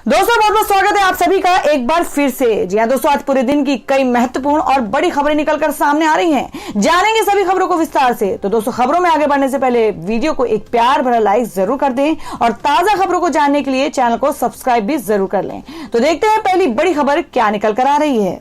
दोस्तों बहुत बहुत स्वागत है आप सभी का एक बार फिर से। जी हाँ दोस्तों, आज पूरे दिन की कई महत्वपूर्ण और बड़ी खबरें निकलकर सामने आ रही हैं। जानेंगे सभी खबरों को विस्तार से। तो दोस्तों, खबरों में आगे बढ़ने से पहले वीडियो को एक प्यार भरा लाइक जरूर कर दें और ताजा खबरों को जानने के लिए चैनल को सब्सक्राइब भी जरूर कर लें। तो देखते हैं पहली बड़ी खबर क्या निकल कर आ रही है।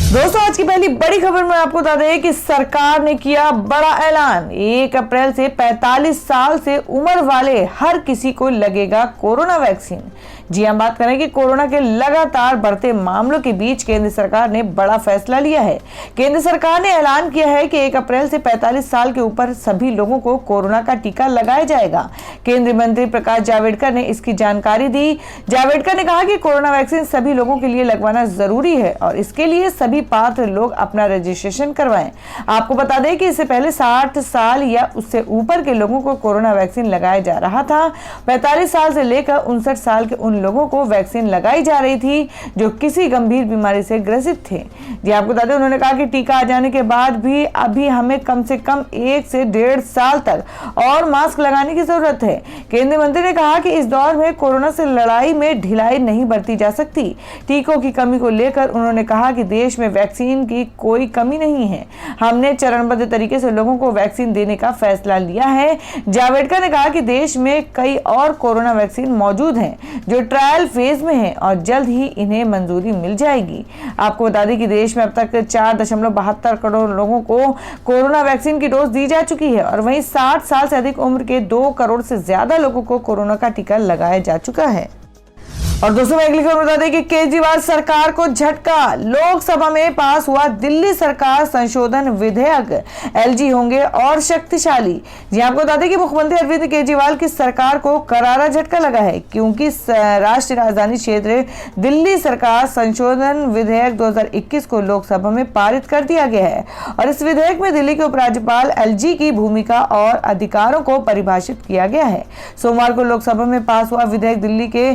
दोस्तों, आज की पहली बड़ी खबर में आपको बता दें कि सरकार ने किया बड़ा ऐलान। 1 अप्रैल से 45 साल से उम्र वाले हर किसी को लगेगा कोरोना वैक्सीन। जी हम बात करें कि कोरोना के लगातार बढ़ते मामलों के बीच केंद्र सरकार ने बड़ा फैसला लिया है। केंद्र सरकार ने ऐलान किया है कि 1 अप्रैल से 45 साल के ऊपर सभी लोगों को कोरोना का टीका लगाया जाएगा। केंद्रीय मंत्री प्रकाश जावड़ेकर ने इसकी जानकारी दी। जावड़ेकर ने कहा कि कोरोना वैक्सीन सभी लोगों के लिए लगवाना जरूरी है और इसके लिए सभी पात्र लोग अपना रजिस्ट्रेशन करवाएं। आपको बता दें कि इससे पहले 60 साल या उससे ऊपर के लोगों को कोरोना वैक्सीन लगाया जा रहा था। 45 साल से लेकर 59 साल के उन लोगों को वैक्सीन लगाई जा रही थी जो किसी गंभीर बीमारी से ग्रसित थे। जी आपको बता दें, उन्होंने कहा कि टीका आ जाने के बाद भी अभी हमें कम से कम 1 से 1.5 साल तक और मास्क लगाने की जरूरत है। केंद्रीय मंत्री ने कहा कि इस दौर में कोरोना से लड़ाई में ढिलाई नहीं बरती जा सकती। टीकों की कमी को लेकर उन्होंने कहा कि देश में वैक्सीन की कोई कमी नहीं है। हमने चरणबद्ध तरीके से लोगों को वैक्सीन देने का फैसला लिया है। जावड़ेकर ने कहा कि देश में कई और कोरोना वैक्सीन मौजूद हैं जो ट्रायल फेज में है और जल्द ही इन्हें मंजूरी मिल जाएगी। आपको बता दें कि देश में अब तक 4.72 करोड़ लोगों को कोरोना वैक्सीन की डोज दी जा चुकी है और वहीं 60 साल से अधिक उम्र के 2 करोड़ से ज्यादा लोगों को कोरोना का टीका लगाया जा चुका है। और दोस्तों, मैं अगली खबर बता दें कि केजरीवाल सरकार को झटका। लोकसभा में पास हुआ दिल्ली सरकार संशोधन विधेयक। एलजी होंगे और शक्तिशाली। जी आपको बता दें कि मुख्यमंत्री अरविंद केजरीवाल की सरकार को करारा झटका लगा है क्योंकि राष्ट्रीय राजधानी क्षेत्र दिल्ली सरकार संशोधन विधेयक 2021 को लोकसभा में पारित कर दिया गया है और इस विधेयक में दिल्ली के उपराज्यपाल एलजी की भूमिका और अधिकारों को परिभाषित किया गया है। सोमवार को लोकसभा में पास हुआ विधेयक दिल्ली के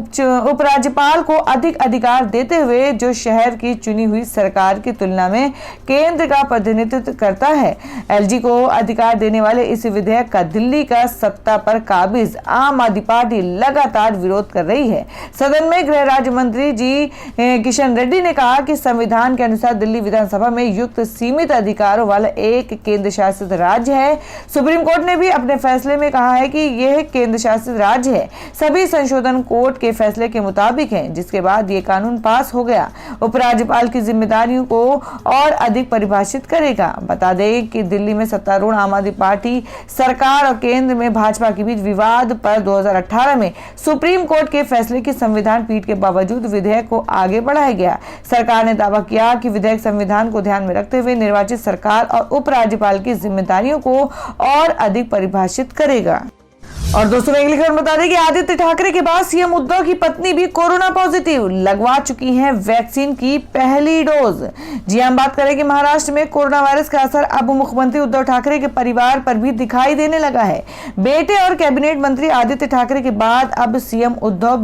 उपराज्यपाल को अधिक अधिकार देते हुए जो शहर की चुनी हुई सरकार की तुलना में केंद्र का प्रतिनिधित्व करता है। एलजी को अधिकार देने वाले इस विधेयक का दिल्ली का सत्ता पर काबिज आम आदमी पार्टी लगातार विरोध कर रही है। सदन में गृह राज्य मंत्री जी किशन रेड्डी ने कहा कि संविधान के अनुसार दिल्ली विधानसभा में युक्त सीमित अधिकारों वाला एक केंद्र शासित राज्य है। सुप्रीम कोर्ट ने भी अपने फैसले में कहा है कि यह केंद्र शासित राज्य है। सभी संशोधन कोर्ट के फैसले के मुताबिक हैं, जिसके बाद ये कानून पास हो गया। उपराज्यपाल की जिम्मेदारियों को और अधिक परिभाषित करेगा। बता दें कि दिल्ली में सत्तारूढ़ आम आदमी पार्टी सरकार और केंद्र में भाजपा के बीच विवाद पर 2018 में सुप्रीम कोर्ट के फैसले की संविधान पीठ के बावजूद विधेयक को आगे बढ़ाया गया। सरकार ने दावा किया कि विधेयक संविधान को ध्यान में रखते हुए निर्वाचित सरकार और उपराज्यपाल की जिम्मेदारियों को और अधिक परिभाषित करेगा। और दोस्तों, मैं अगली खबर बता दें कि आदित्य ठाकरे के बाद सीएम उद्धव की पत्नी भी कोरोना पॉजिटिव, लगवा चुकी हैं वैक्सीन की पहली डोज। जी हम बात करें कि महाराष्ट्र में कोरोना वायरस का असर अब मुख्यमंत्री उद्धव ठाकरे के परिवार पर भी दिखाई देने लगा है। बेटे और कैबिनेट मंत्री आदित्य ठाकरे के बाद अब सीएम उद्धव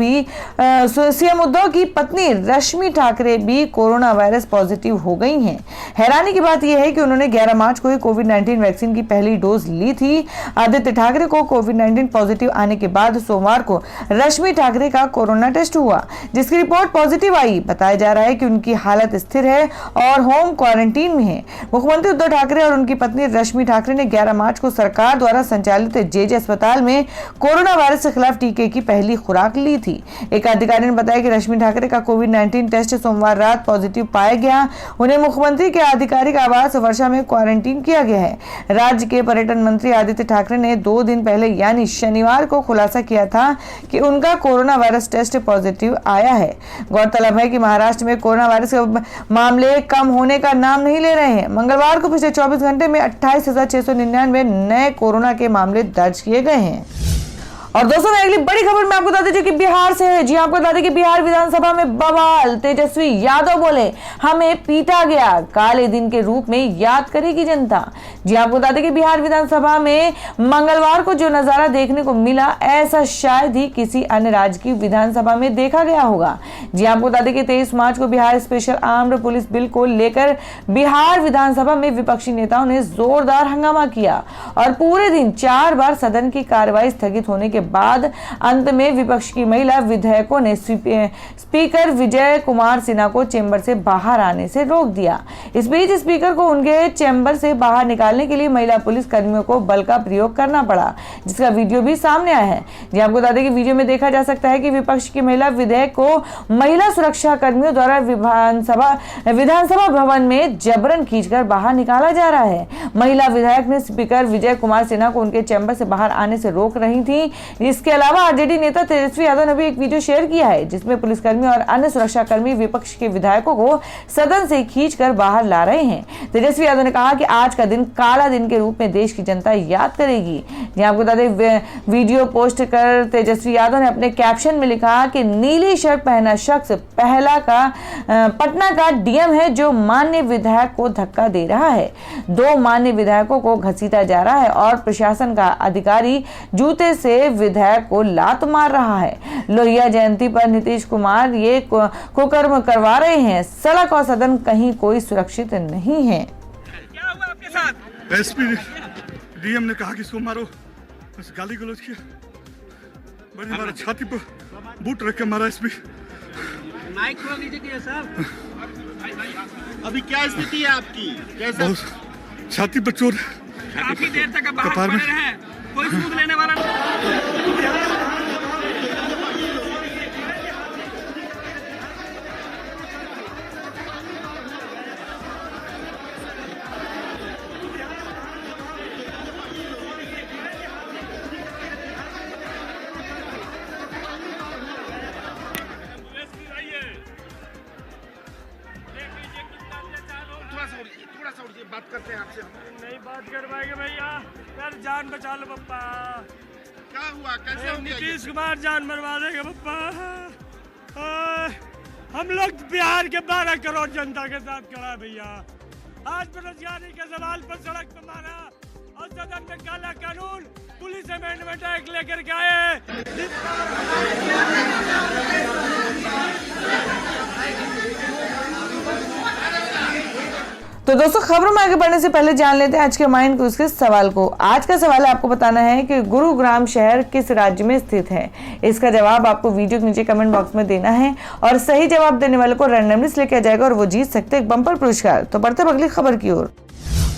की पत्नी रश्मि ठाकरे भी कोरोना वायरस पॉजिटिव हो गई हैं। हैरानी की बात यह है कि उन्होंने 11 मार्च को ही कोविड-19 वैक्सीन की पहली डोज ली थी। आदित्य ठाकरे को कोविड-19 पॉजिटिव आने के बाद सोमवार को रश्मि ठाकरे का कोरोना टेस्ट हुआ, जिसकी रिपोर्ट पॉजिटिव आई। बताया जा रहा है कि उनकी हालत स्थिर है और होम क्वारंटीन में है। मुख्यमंत्री उद्धव ठाकरे और उनकी पत्नी रश्मि ठाकरे ने 11 मार्च को सरकार द्वारा संचालित जेजे अस्पताल में कोरोना वायरस के खिलाफ टीके की पहली खुराक ली थी। एक अधिकारी ने बताया कि रश्मि ठाकरे का कोविड-19 टेस्ट सोमवार रात पॉजिटिव पाया गया। उन्हें मुख्यमंत्री के आधिकारिक आवास वर्षा में क्वारंटीन किया गया है। राज्य के पर्यटन मंत्री आदित्य ठाकरे ने 2 दिन पहले यानी शनिवार को खुलासा किया था कि उनका कोरोना वायरस टेस्ट पॉजिटिव आया है। गौरतलब है कि महाराष्ट्र में कोरोना वायरस के मामले कम होने का नाम नहीं ले रहे हैं। मंगलवार को पिछले 24 घंटे में 28,699 नए कोरोना के मामले दर्ज किए गए हैं। और दोस्तों, मैं अगली बड़ी खबर में आपको बता दें जो कि बिहार से है। जी आपको बता दें कि बिहार विधानसभा में बवाल। तेजस्वी यादव बोले, हमें पीटा गया, काले दिन के रूप में याद करेगी जनता। जी आपको बता दें कि बिहार विधानसभा में मंगलवार को जो नजारा देखने को मिला, ऐसा शायद ही किसी अन्य राज्य की विधानसभा में देखा गया होगा। जी आपको बता दें कि 23 मार्च को Bihar special armed police bill को लेकर बिहार विधानसभा में विपक्षी नेताओं ने जोरदार हंगामा किया और पूरे दिन 4 बार सदन की कार्यवाही स्थगित होने के बाद अंत में विपक्ष की महिला विधायकों ने स्पीकर विजय कुमार सिन्हा को चैम्बर से बाहर आने से रोक दिया। इस बीच स्पीकर को उनके चैम्बर से बाहर निकालने के लिए महिला पुलिस कर्मियों को बल का प्रयोग करना पड़ा, जिसका वीडियो भी सामने आया है। जी आपको बता दें कि वीडियो में देखा जा सकता है कि विपक्ष की महिला विधायक को महिला सुरक्षा कर्मियों द्वारा विधानसभा भवन में जबरन खींचकर बाहर निकाला जा रहा है। महिला विधायक ने स्पीकर विजय कुमार सिन्हा को उनके चैम्बर से बाहर आने से रोक रही थी। इसके अलावा आरजेडी नेता तेजस्वी यादव ने भी एक वीडियो शेयर किया है, जिसमें पुलिसकर्मी और अन्य सुरक्षा कर्मी विपक्ष के विधायकों को सदन से खींचकर बाहर ला रहे हैं। तेजस्वी यादव ने कहा कि आज का दिन काला दिन के रूप में देश की जनता याद करेगी। यहाँ आपको बता दें, वीडियो पोस्ट कर तेजस्वी यादव ने अपने कैप्शन में लिखा कि नीली शर्ट पहना शख्स पटना का डीएम है जो माननीय विधायक को धक्का दे रहा है। 2 माननीय विधायकों को घसीटा जा रहा है और प्रशासन का अधिकारी जूते से विधायक को लात मार रहा है। लोहिया जयंती पर नीतीश कुमार ये कुकर्म करवा रहे हैं। सड़क और सदन कहीं कोई सुरक्षित नहीं है। क्या हुआ आपके साथ? एसपी डीएम ने कहा कि इसको मारो, बस गाली गलौज किया, बड़ी हमारा छाती पर बूट रख के मारा। एसपी माइक खोल लीजिए साहब। अभी क्या स्थिति है आपकी? कैसे? छाती पर चोट, काफी देर तक बाहर पड़े हैं, कोई सूद लेने वाला नहीं। थोड़ा सा उड़िए, बात करते हैं आपसे। नहीं बात कर पाएंगे भैया, यार जान बचा लो पप्पा। क्या हुआ? कैसे हो गया? नीतीश कुमार जान मरवा देगा पप्पा। हम लोग बिहार के 12 करोड़ जनता के साथ खड़ा है भैया। आज बेरोजगारी के सवाल पर सड़क पर मारा और सदन में काला कानून पुलिस अमेंडमेंट एक्ट लेकर के आए। तो दोस्तों, खबरों में आगे बढ़ने से पहले जान लेते हैं आज के माइंड क्विज के सवाल को। आज का सवाल है, आपको बताना है कि गुरुग्राम शहर किस राज्य में स्थित है। इसका जवाब आपको वीडियो के नीचे कमेंट बॉक्स में देना है और सही जवाब देने वाले को रैंडमली सिलेक्ट किया जाएगा और वो जीत सकते हैं एक बम्पर पुरस्कार। तो बढ़ते अगली खबर की ओर।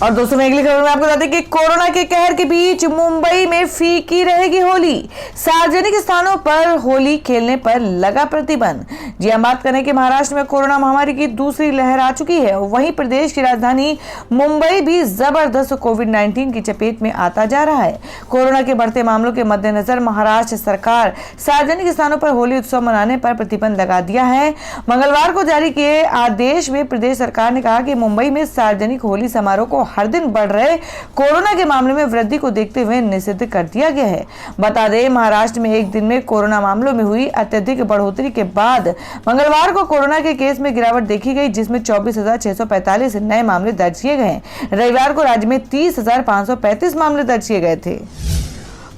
और दोस्तों, मैं अगली खबर में आपको बता दें कि कोरोना के कहर के बीच मुंबई में फीकी रहेगी होली। सार्वजनिक स्थानों पर होली खेलने पर लगा प्रतिबंध। जी हम बात करें कि महाराष्ट्र में कोरोना महामारी की दूसरी लहर आ चुकी है। वहीं प्रदेश की राजधानी मुंबई भी जबरदस्त कोविड-19 की चपेट में आता जा रहा है। कोरोना के बढ़ते मामलों के मद्देनजर महाराष्ट्र सरकार सार्वजनिक स्थानों पर होली उत्सव मनाने पर प्रतिबंध लगा दिया है। मंगलवार को जारी किए आदेश में प्रदेश सरकार ने कहा कि मुंबई में सार्वजनिक होली समारोह को हर दिन बढ़ रहे कोरोना के मामले में वृद्धि को देखते हुए निषिद्ध कर दिया गया है। बता दें, महाराष्ट्र में एक दिन में कोरोना मामलों में हुई अत्यधिक बढ़ोतरी के बाद मंगलवार को कोरोना के केस में गिरावट देखी गई, जिसमें 24,645 नए मामले दर्ज किए गए। रविवार को राज्य में 30,535 मामले दर्ज किए गए थे।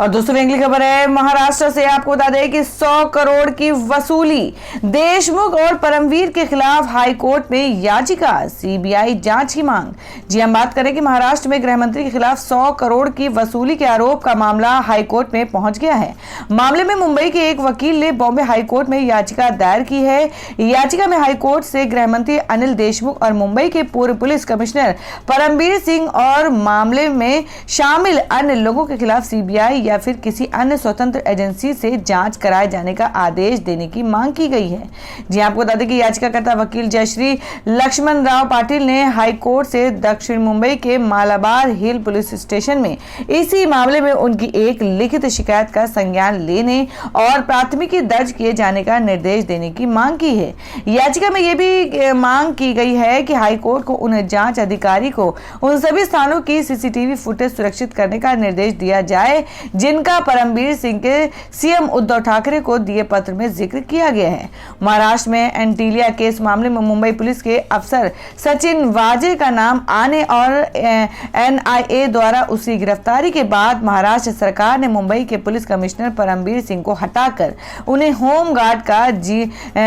और दोस्तों, अगली खबर है महाराष्ट्र से। आपको बता दें कि 100 करोड़ की वसूली, देशमुख और परमवीर के खिलाफ हाईकोर्ट में याचिका, सीबीआई जांच की मांग। जी हम बात करें कि महाराष्ट्र में गृह मंत्री के खिलाफ 100 करोड़ की वसूली के आरोप का मामला हाईकोर्ट में पहुंच गया है। मामले में मुंबई के एक वकील ने बॉम्बे हाईकोर्ट में याचिका दायर की है। याचिका में हाईकोर्ट से गृह मंत्री अनिल देशमुख और मुंबई के पूर्व पुलिस कमिश्नर परमवीर सिंह और मामले में शामिल अन्य लोगों के खिलाफ सीबीआई या फिर किसी अन्य स्वतंत्र एजेंसी से जांच कराए जाने का आदेश देने की मांग की गई है। जी आपको बता दें कि याचिकाकर्ता वकील जयश्री लक्ष्मण राव पाटिल ने हाईकोर्ट से दक्षिण मुंबई के मालाबार हिल पुलिस स्टेशन में इसी मामले में उनकी एक लिखित शिकायत का संज्ञान लेने और प्राथमिकी दर्ज किए जाने का निर्देश देने की मांग की है। याचिका में यह भी मांग की गई है कि हाईकोर्ट को उन जांच अधिकारी को उन सभी स्थानों की सीसीटीवी फुटेज सुरक्षित करने का निर्देश दिया जाए जिनका परमवीर सिंह के सीएम उद्धव ठाकरे को दिए पत्र में जिक्र किया गया है। महाराष्ट्र में एंटीलिया केस मामले में मुंबई पुलिस के अफसर सचिन वाजे का नाम आने और एनआईए द्वारा उसकी गिरफ्तारी के बाद महाराष्ट्र सरकार ने मुंबई के पुलिस कमिश्नर परमवीर सिंह को हटाकर उन्हें होम गार्ड का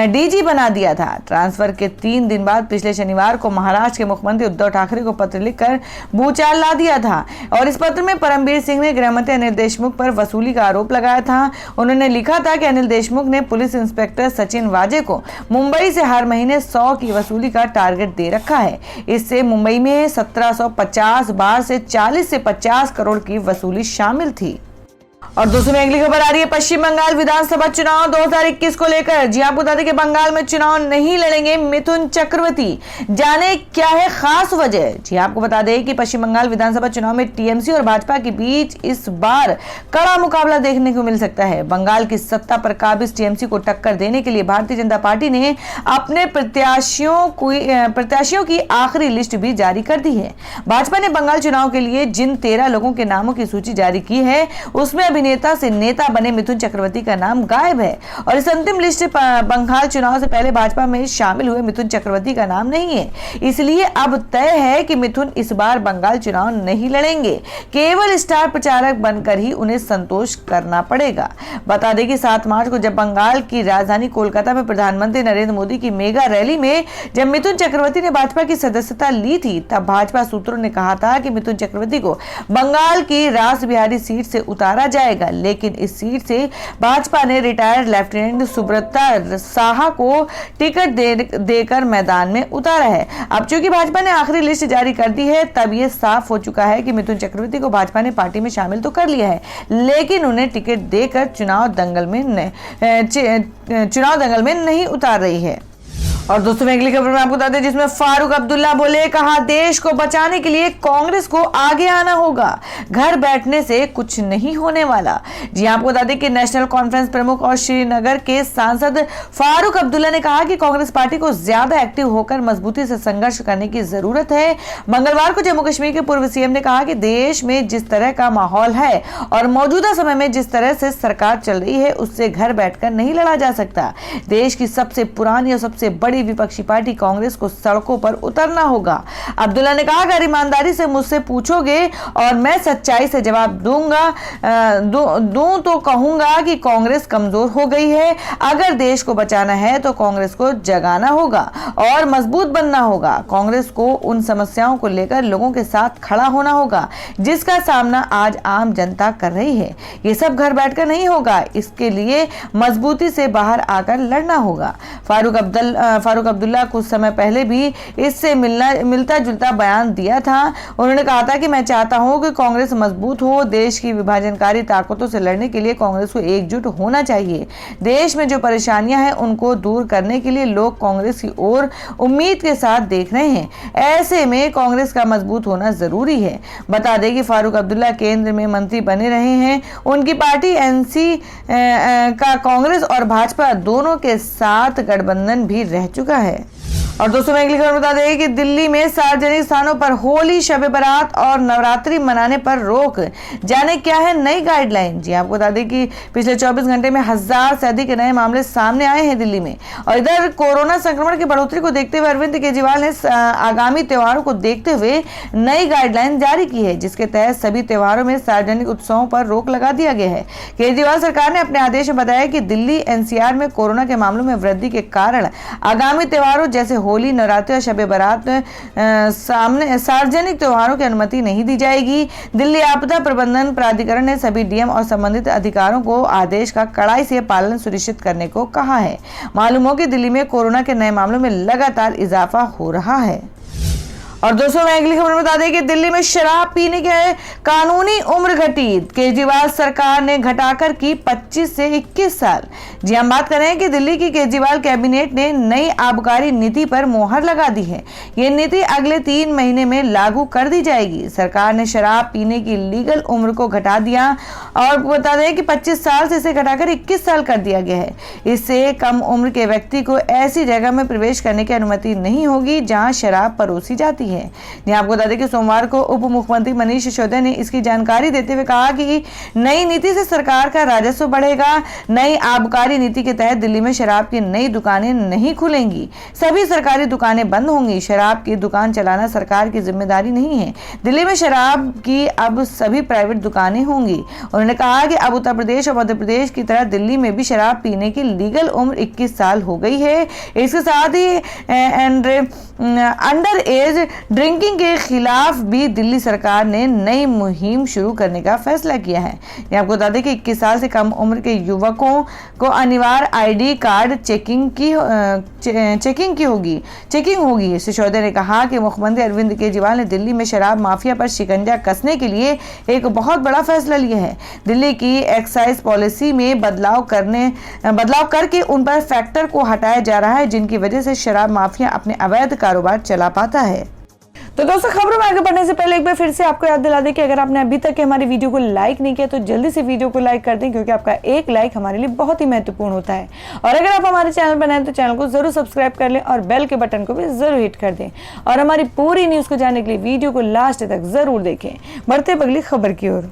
डीजी बना दिया था। ट्रांसफर के 3 दिन बाद पिछले शनिवार को महाराष्ट्र के मुख्यमंत्री उद्धव ठाकरे को पत्र लिखकर भूचाल ला दिया था और इस पत्र में परमवीर सिंह ने गृह मंत्री अनिल देशमुख देशमुख पर वसूली का आरोप लगाया था। उन्होंने लिखा था कि अनिल देशमुख ने पुलिस इंस्पेक्टर सचिन वाजे को मुंबई से हर महीने 100 की वसूली का टारगेट दे रखा है। इससे मुंबई में 1750 बार से 40 से 50 करोड़ की वसूली शामिल थी। और दोस्तों में अगली खबर आ रही है पश्चिम बंगाल विधानसभा चुनाव 2021 को लेकर। जी आपको बता दें कि बंगाल में चुनाव नहीं लड़ेंगे मिथुन चक्रवर्ती। जाने क्या है खास वजह। जी आपको बता दें कि पश्चिम बंगाल विधानसभा चुनाव में टीएमसी और भाजपा के बीच इस बार कड़ा मुकाबला देखने को मिल सकता है। बंगाल की सत्ता पर काबिज टीएमसी को टक्कर देने के लिए भारतीय जनता पार्टी ने अपने प्रत्याशियों की आखिरी लिस्ट भी जारी कर दी है। भाजपा ने बंगाल चुनाव के लिए जिन 13 लोगों के नामों की सूची जारी की है उसमें अभिनेता से नेता बने मिथुन चक्रवर्ती का नाम गायब है और इस अंतिम लिस्ट बंगाल चुनाव से पहले भाजपा में शामिल हुए मिथुन चक्रवर्ती का नाम नहीं है। इसलिए अब तय है कि मिथुन इस बार बंगाल चुनाव नहीं लड़ेंगे। केवल स्टार प्रचारक बनकर ही उन्हें संतोष करना पड़ेगा। बता दें कि 7 मार्च को जब बंगाल की राजधानी कोलकाता में प्रधानमंत्री नरेंद्र मोदी की मेगा रैली में जब मिथुन चक्रवर्ती ने भाजपा की सदस्यता ली थी तब भाजपा सूत्रों ने कहा था कि मिथुन चक्रवर्ती को बंगाल की रास बिहारी सीट से उतारा जाएगा, लेकिन इस सीट से भाजपा ने रिटायर्ड लेफ्टिनेंट सुब्रता साहा को टिकट देकर मैदान में उतारा है। अब चूंकि भाजपा ने आखिरी लिस्ट जारी कर दी है तब यह साफ हो चुका है कि मिथुन चक्रवर्ती को भाजपा ने पार्टी में शामिल तो कर लिया है, लेकिन उन्हें टिकट देकर चुनाव दंगल में नहीं उतार रही है। और दोस्तों में अगली खबर में आपको बता दें जिसमें फारूक अब्दुल्ला बोले, कहा देश को बचाने के लिए कांग्रेस को आगे आना होगा, घर बैठने से कुछ नहीं होने वाला। जी आपको बता दें कि नेशनल कॉन्फ्रेंस प्रमुख और श्रीनगर के सांसद फारूक अब्दुल्ला ने कहा कि कांग्रेस पार्टी को ज्यादा एक्टिव होकर मजबूती से संघर्ष करने की जरूरत है। मंगलवार को जम्मू कश्मीर के पूर्व सीएम ने कहा कि देश में जिस तरह का माहौल है और मौजूदा समय में जिस तरह से सरकार चल रही है उससे घर बैठकर नहीं लड़ा जा सकता। देश की सबसे पुरानी और सबसे बड़ी विपक्षी पार्टी कांग्रेस को सड़कों पर उतरना होगा। अब्दुल्ला ने कहा अगर ईमानदारी से मुझसे पूछोगे और मैं सच्चाई से जवाब दूं तो कहूंगा कि कांग्रेस कमजोर हो गई है। अगर देश को बचाना है तो कांग्रेस को जगाना होगा और मजबूत बनना होगा। कांग्रेस को उन समस्याओं को लेकर लोगों के साथ खड़ा होना होगा जिसका सामना आज आम जनता कर रही है। ये सब घर बैठकर नहीं होगा, इसके लिए मजबूती से बाहर आकर लड़ना होगा। फारूक अब्दुल्ला कुछ समय पहले भी इससे मिलता जुलता बयान दिया था। उन्होंने कहा था कि मैं चाहता हूं कि कांग्रेस मजबूत हो। देश की विभाजनकारी ताकतों से लड़ने के लिए कांग्रेस को एकजुट होना चाहिए। देश में जो परेशानियां हैं उनको दूर करने के लिए लोग कांग्रेस की ओर उम्मीद के साथ देख रहे हैं। ऐसे में कांग्रेस का मजबूत होना जरूरी है। बता दें कि फारूक अब्दुल्ला केंद्र में मंत्री बने रहे हैं। उनकी पार्टी एनसी का कांग्रेस और भाजपा दोनों के साथ गठबंधन भी रह चुका है। और दोस्तों में अगली खबर बता दें कि दिल्ली में सार्वजनिक स्थानों पर होली, शब बारात और नवरात्रि मनाने पर रोक। जाने क्या है नई गाइडलाइन। जी आपको बता दें कि पिछले 24 घंटे में 1000 से अधिक नए मामले सामने आए हैं दिल्ली में। और इधर कोरोना संक्रमण की बढ़ोतरी को देखते हुए अरविंद केजरीवाल ने आगामी त्योहारों को देखते हुए नई गाइडलाइन जारी की है, जिसके तहत सभी त्योहारों में सार्वजनिक उत्सवों पर रोक लगा दिया गया है। केजरीवाल सरकार ने अपने आदेश में बताया कि दिल्ली एनसीआर में कोरोना के मामलों में वृद्धि के कारण आगामी त्योहारों जैसे होली, नवरात्रि और शब बारात सार्वजनिक त्योहारों की अनुमति नहीं दी जाएगी। दिल्ली आपदा प्रबंधन प्राधिकरण ने सभी डीएम और संबंधित अधिकारियों को आदेश का कड़ाई से पालन सुनिश्चित करने को कहा है। मालूम हो कि दिल्ली में कोरोना के नए मामलों में लगातार इजाफा हो रहा है। और दोस्तों मैं अगली खबर बता दें कि दिल्ली में शराब पीने की कानूनी उम्र घटी। केजरीवाल सरकार ने घटाकर की 25 से 21 साल। जी हम बात कर रहे हैं कि दिल्ली की केजरीवाल कैबिनेट ने नई आबकारी नीति पर मोहर लगा दी है। ये नीति अगले 3 महीने में लागू कर दी जाएगी। सरकार ने शराब पीने की लीगल उम्र को घटा दिया और बता दें कि 25 साल से इसे घटाकर 21 साल कर दिया गया है। इससे कम उम्र के व्यक्ति को ऐसी जगह में प्रवेश करने की अनुमति नहीं होगी जहां शराब परोसी जाती है। आपको बता दें कि सोमवार को उप मुख्यमंत्री मनीष सिसोदिया ने इसकी जानकारी देते हुए कहा कि नई नीति से सरकार का राजस्व बढ़ेगा। नई आबकारी नीति के तहत दिल्ली में शराब की नई दुकानें नहीं खुलेंगी, सभी सरकारी दुकानें बंद होंगी। शराब की दुकान चलाना सरकार की जिम्मेदारी नहीं है। दिल्ली में शराब की अब सभी प्राइवेट दुकानें होंगी। उन्होंने कहा कि अब उत्तर प्रदेश और मध्य प्रदेश की तरह दिल्ली में भी शराब पीने की लीगल उम्र 21 साल हो गई है। इसके साथ ही अंडर एज ड्रिंकिंग के खिलाफ भी दिल्ली सरकार ने नई मुहिम शुरू करने का फैसला किया है। ये आपको बता दें कि 21 साल से कम उम्र के युवकों को अनिवार्य आईडी कार्ड चेकिंग होगी। सिसोदिया ने कहा कि मुख्यमंत्री अरविंद केजरीवाल ने दिल्ली में शराब माफिया पर शिकंजा कसने के लिए एक बहुत बड़ा फैसला लिया है। दिल्ली की एक्साइज पॉलिसी में बदलाव करके उन पर फैक्टर को हटाया जा रहा है, जिनकी वजह से शराब माफिया अपने अवैध कारोबार चला पाता है। तो दोस्तों, खबरों में आगे बढ़ने से पहले एक बार फिर से आपको याद दिला दें कि अगर आपने अभी तक हमारी वीडियो को लाइक नहीं किया तो जल्दी से वीडियो को लाइक कर दें, क्योंकि आपका एक लाइक हमारे लिए बहुत ही महत्वपूर्ण होता है। और अगर आप हमारे चैनल पर नए हैं तो चैनल को जरूर सब्सक्राइब कर लें और बेल के बटन को भी जरूर हिट कर दें। और हमारी पूरी न्यूज को जानने के लिए वीडियो को लास्ट तक जरूर देखें। बढ़ते अगली खबर की ओर।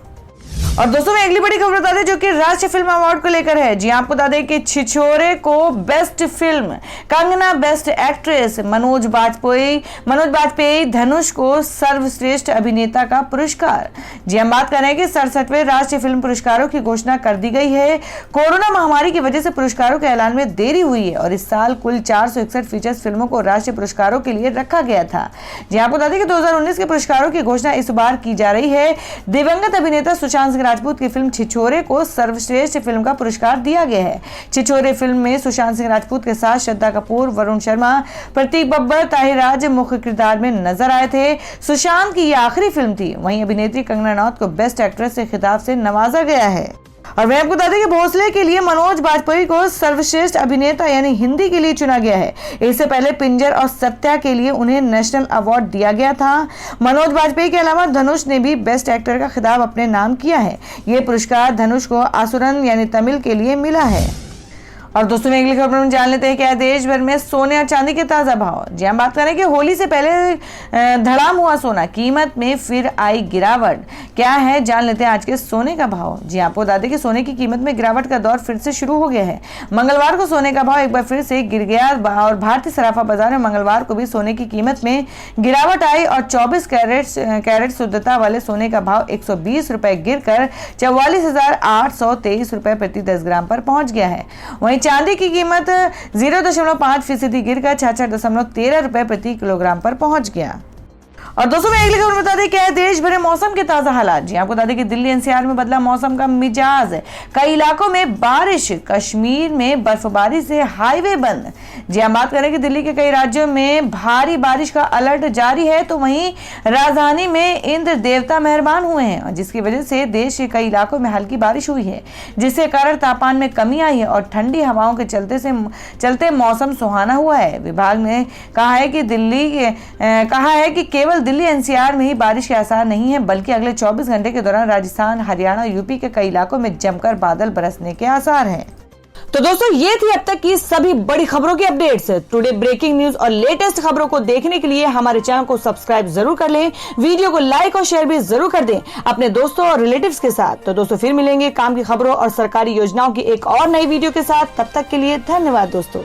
और दोस्तों, मैं अगली बड़ी खबर बता दें जो कि राष्ट्रीय फिल्म अवार्ड को लेकर है। जी आपको बता दें कि छिछोरे को best film, Kangana best actress, Manoj Bajpayee Dhanush को सर्वश्रेष्ठ अभिनेता का पुरस्कार। जी हम बात कर रहे हैं कि 67वें राष्ट्रीय फिल्म पुरस्कारों की घोषणा कर दी गई है। कोरोना महामारी की वजह से पुरस्कारों के ऐलान में देरी हुई है और इस साल कुल 461 फीचर्स फिल्मों को राष्ट्रीय पुरस्कारों के लिए रखा गया था। जी आपको बता दें कि 2019 के पुरस्कारों की घोषणा इस बार की जा रही है। दिवंगत अभिनेता सुशांत सिंह राजपूत की फिल्म छिछोरे को सर्वश्रेष्ठ फिल्म का पुरस्कार दिया गया है। छिछोरे फिल्म में सुशांत सिंह राजपूत के साथ श्रद्धा कपूर, वरुण शर्मा, प्रतीक बब्बर, ताहिर राज मुख्य किरदार में नजर आए थे। सुशांत की यह आखिरी फिल्म थी। वहीं अभिनेत्री कंगना रनौत को बेस्ट एक्ट्रेस के खिताब से नवाजा गया है। और मैं आपको बता दें कि भोसले के लिए मनोज बाजपेयी को सर्वश्रेष्ठ अभिनेता यानी हिंदी के लिए चुना गया है। इससे पहले पिंजर और सत्या के लिए उन्हें नेशनल अवार्ड दिया गया था। मनोज बाजपेयी के अलावा धनुष ने भी बेस्ट एक्टर का खिताब अपने नाम किया है। यह पुरस्कार धनुष को आसुरन यानी तमिल के लिए मिला है। और दोस्तों, अगली खबर में जान लेते हैं क्या देश भर में सोने और चांदी के ताजा भाव। जी हम बात करें कि होली से पहले धड़ाम हुआ सोना, कीमत में फिर आई गिरावट। क्या है, जान लेते हैं आज के सोने का भाव। जी आपको बता दें कि सोने की कीमत में गिरावट का दौर फिर से शुरू हो गया है। मंगलवार को सोने का भाव एक बार फिर से गिर गया और भारतीय सराफा बाजार में मंगलवार को भी सोने की कीमत में गिरावट आई और 24 कैरेट शुद्धता वाले सोने का भाव 120 रुपए गिरकर 44,823 रुपए प्रति 10 ग्राम पर पहुंच गया है। वहीं चांदी की कीमत 0.5% गिरकर 66.13 रुपए प्रति किलोग्राम पर पहुंच गया। और दोस्तों, मैं अगली खबर बता दें क्या है देश भरे मौसम के ताजा हालात। जी आपको बता दें कि दिल्ली एनसीआर में बदला मौसम का मिजाज। कई इलाकों में बारिश, कश्मीर में बर्फबारी से हाईवे बंद। जी हम बात करें कि दिल्ली के कई राज्यों में भारी बारिश का अलर्ट जारी है, तो वहीं राजधानी में इंद्र देवता मेहरबान हुए हैं, जिसकी वजह से देश के कई इलाकों में हल्की बारिश हुई है, जिसके कारण तापमान में कमी आई है और ठंडी हवाओं के चलते मौसम सुहाना हुआ है। विभाग ने कहा है कि केवल दिल्ली एनसीआर में ही बारिश के आसार नहीं है, बल्कि अगले 24 घंटे के दौरान राजस्थान, हरियाणा, यूपी के कई इलाकों में जमकर बादल बरसने के आसार हैं। तो दोस्तों, ये थी अब तक की सभी बड़ी खबरों की अपडेट्स। टुडे ब्रेकिंग न्यूज और लेटेस्ट खबरों को देखने के लिए हमारे चैनल को सब्सक्राइब जरूर कर लें, वीडियो को लाइक और शेयर भी जरूर कर दें अपने दोस्तों और रिलेटिव्स के साथ। तो दोस्तों, फिर मिलेंगे काम की खबरों और सरकारी योजनाओं की एक और नई वीडियो के साथ। तब तक के लिए धन्यवाद दोस्तों।